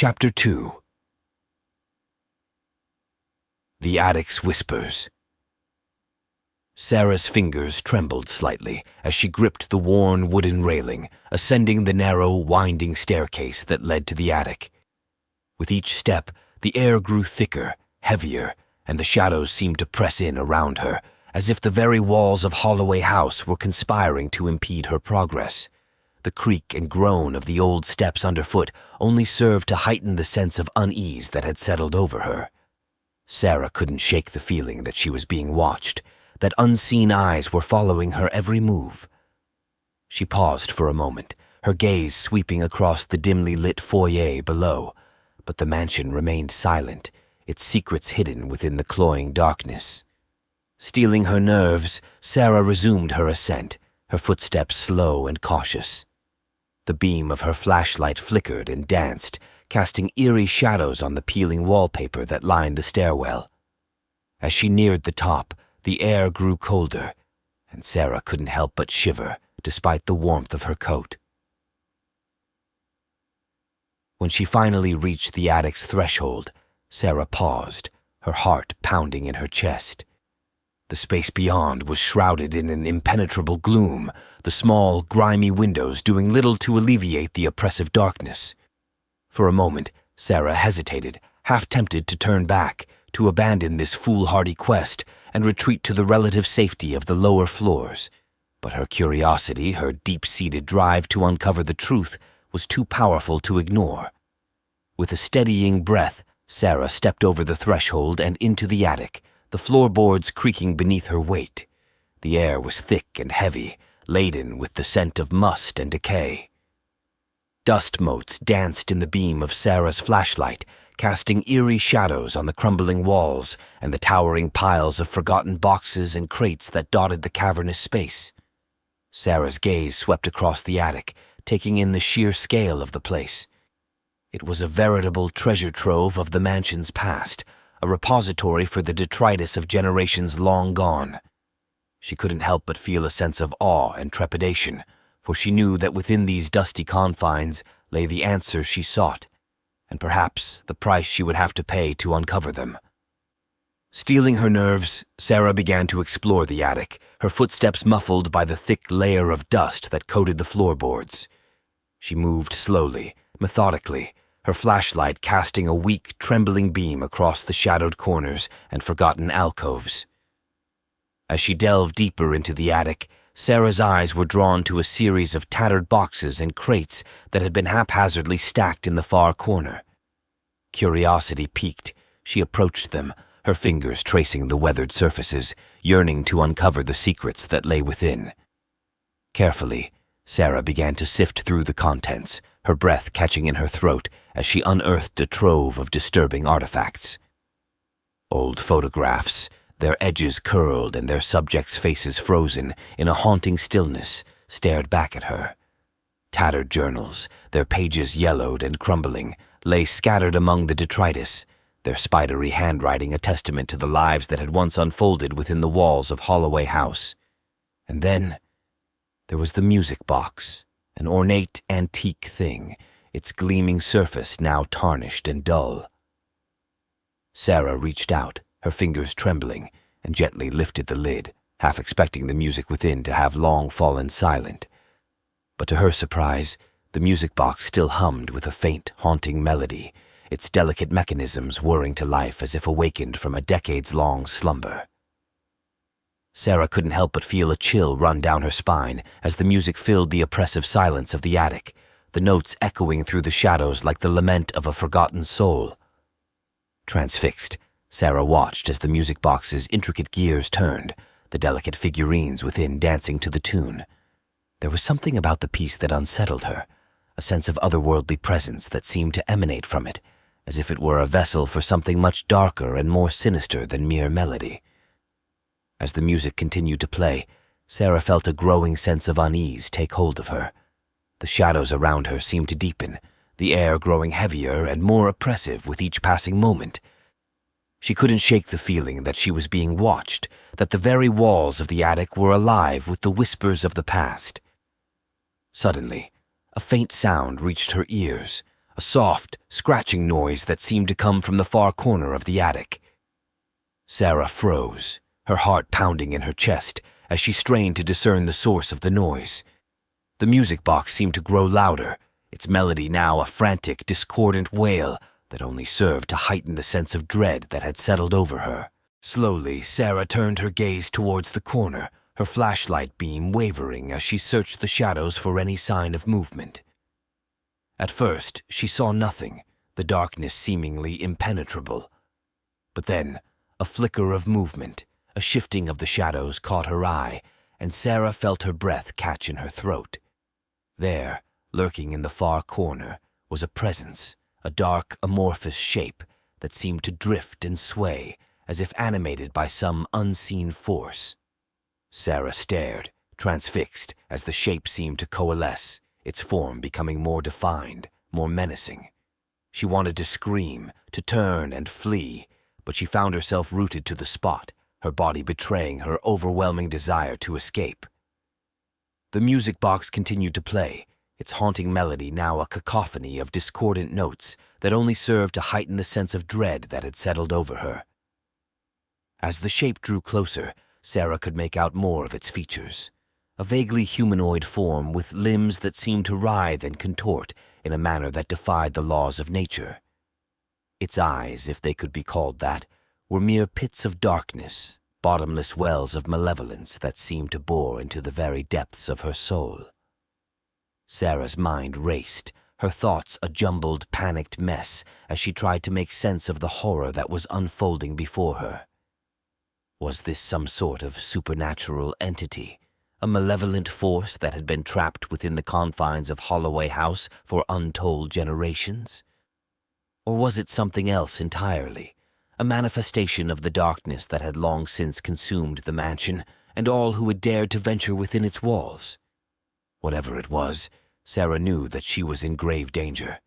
Chapter 2. The Attic's Whispers. Sarah's fingers trembled slightly as she gripped the worn wooden railing, ascending the narrow, winding staircase that led to the attic. With each step, the air grew thicker, heavier, and the shadows seemed to press in around her, as if the very walls of Holloway House were conspiring to impede her progress. The creak and groan of the old steps underfoot only served to heighten the sense of unease that had settled over her. Sarah couldn't shake the feeling that she was being watched, that unseen eyes were following her every move. She paused for a moment, her gaze sweeping across the dimly lit foyer below, but the mansion remained silent, its secrets hidden within the cloying darkness. Steeling her nerves, Sarah resumed her ascent, her footsteps slow and cautious. The beam of her flashlight flickered and danced, casting eerie shadows on the peeling wallpaper that lined the stairwell. As she neared the top, the air grew colder, and Sarah couldn't help but shiver, despite the warmth of her coat. When she finally reached the attic's threshold, Sarah paused, her heart pounding in her chest. The space beyond was shrouded in an impenetrable gloom, the small, grimy windows doing little to alleviate the oppressive darkness. For a moment, Sarah hesitated, half tempted to turn back, to abandon this foolhardy quest and retreat to the relative safety of the lower floors. But her curiosity, her deep-seated drive to uncover the truth, was too powerful to ignore. With a steadying breath, Sarah stepped over the threshold and into the attic, the floorboards creaking beneath her weight. The air was thick and heavy, laden with the scent of must and decay. Dust motes danced in the beam of Sarah's flashlight, casting eerie shadows on the crumbling walls and the towering piles of forgotten boxes and crates that dotted the cavernous space. Sarah's gaze swept across the attic, taking in the sheer scale of the place. It was a veritable treasure trove of the mansion's past, a repository for the detritus of generations long gone. She couldn't help but feel a sense of awe and trepidation, for she knew that within these dusty confines lay the answers she sought, and perhaps the price she would have to pay to uncover them. Steeling her nerves, Sarah began to explore the attic, her footsteps muffled by the thick layer of dust that coated the floorboards. She moved slowly, methodically, her flashlight casting a weak, trembling beam across the shadowed corners and forgotten alcoves. As she delved deeper into the attic, Sarah's eyes were drawn to a series of tattered boxes and crates that had been haphazardly stacked in the far corner. Curiosity piqued, she approached them, her fingers tracing the weathered surfaces, yearning to uncover the secrets that lay within. Carefully, Sarah began to sift through the contents, her breath catching in her throat as she unearthed a trove of disturbing artifacts. Old photographs, their edges curled and their subjects' faces frozen in a haunting stillness, stared back at her. Tattered journals, their pages yellowed and crumbling, lay scattered among the detritus, their spidery handwriting a testament to the lives that had once unfolded within the walls of Holloway House. And then there was the music box, an ornate antique thing, its gleaming surface now tarnished and dull. Sarah reached out, her fingers trembling, and gently lifted the lid, half expecting the music within to have long fallen silent. But to her surprise, the music box still hummed with a faint, haunting melody, its delicate mechanisms whirring to life as if awakened from a decades-long slumber. Sarah couldn't help but feel a chill run down her spine as the music filled the oppressive silence of the attic, the notes echoing through the shadows like the lament of a forgotten soul. Transfixed, Sarah watched as the music box's intricate gears turned, the delicate figurines within dancing to the tune. There was something about the piece that unsettled her, a sense of otherworldly presence that seemed to emanate from it, as if it were a vessel for something much darker and more sinister than mere melody. As the music continued to play, Sarah felt a growing sense of unease take hold of her. The shadows around her seemed to deepen, the air growing heavier and more oppressive with each passing moment. She couldn't shake the feeling that she was being watched, that the very walls of the attic were alive with the whispers of the past. Suddenly, a faint sound reached her ears, a soft, scratching noise that seemed to come from the far corner of the attic. Sarah froze, her heart pounding in her chest as she strained to discern the source of the noise. The music box seemed to grow louder, its melody now a frantic, discordant wail that only served to heighten the sense of dread that had settled over her. Slowly, Sarah turned her gaze towards the corner, her flashlight beam wavering as she searched the shadows for any sign of movement. At first, she saw nothing, the darkness seemingly impenetrable. But then, a flicker of movement, a shifting of the shadows caught her eye, and Sarah felt her breath catch in her throat. There, lurking in the far corner, was a presence, a dark, amorphous shape that seemed to drift and sway, as if animated by some unseen force. Sarah stared, transfixed, as the shape seemed to coalesce, its form becoming more defined, more menacing. She wanted to scream, to turn and flee, but she found herself rooted to the spot, her body betraying her overwhelming desire to escape. The music box continued to play, its haunting melody now a cacophony of discordant notes that only served to heighten the sense of dread that had settled over her. As the shape drew closer, Sarah could make out more of its features. A vaguely humanoid form with limbs that seemed to writhe and contort in a manner that defied the laws of nature. Its eyes, if they could be called that, were mere pits of darkness, bottomless wells of malevolence that seemed to bore into the very depths of her soul. Sarah's mind raced, her thoughts a jumbled, panicked mess as she tried to make sense of the horror that was unfolding before her. Was this some sort of supernatural entity, a malevolent force that had been trapped within the confines of Holloway House for untold generations? Or was it something else entirely, a manifestation of the darkness that had long since consumed the mansion and all who had dared to venture within its walls? Whatever it was, Sarah knew that she was in grave danger.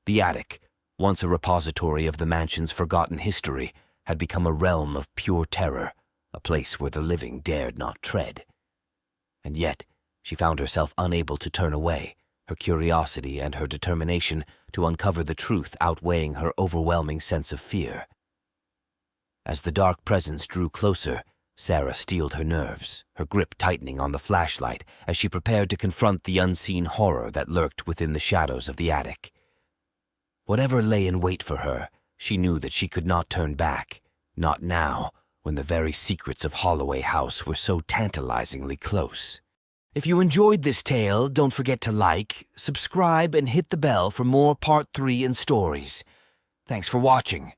The attic, once a repository of the mansion's forgotten history, had become a realm of pure terror, a place where the living dared not tread. And yet, she found herself unable to turn away, her curiosity and her determination to uncover the truth outweighing her overwhelming sense of fear. As the dark presence drew closer, Sarah steeled her nerves, her grip tightening on the flashlight as she prepared to confront the unseen horror that lurked within the shadows of the attic. Whatever lay in wait for her, she knew that she could not turn back, not now, when the very secrets of Holloway House were so tantalizingly close. If you enjoyed this tale, don't forget to like, subscribe, and hit the bell for more Part 3 and stories. Thanks for watching.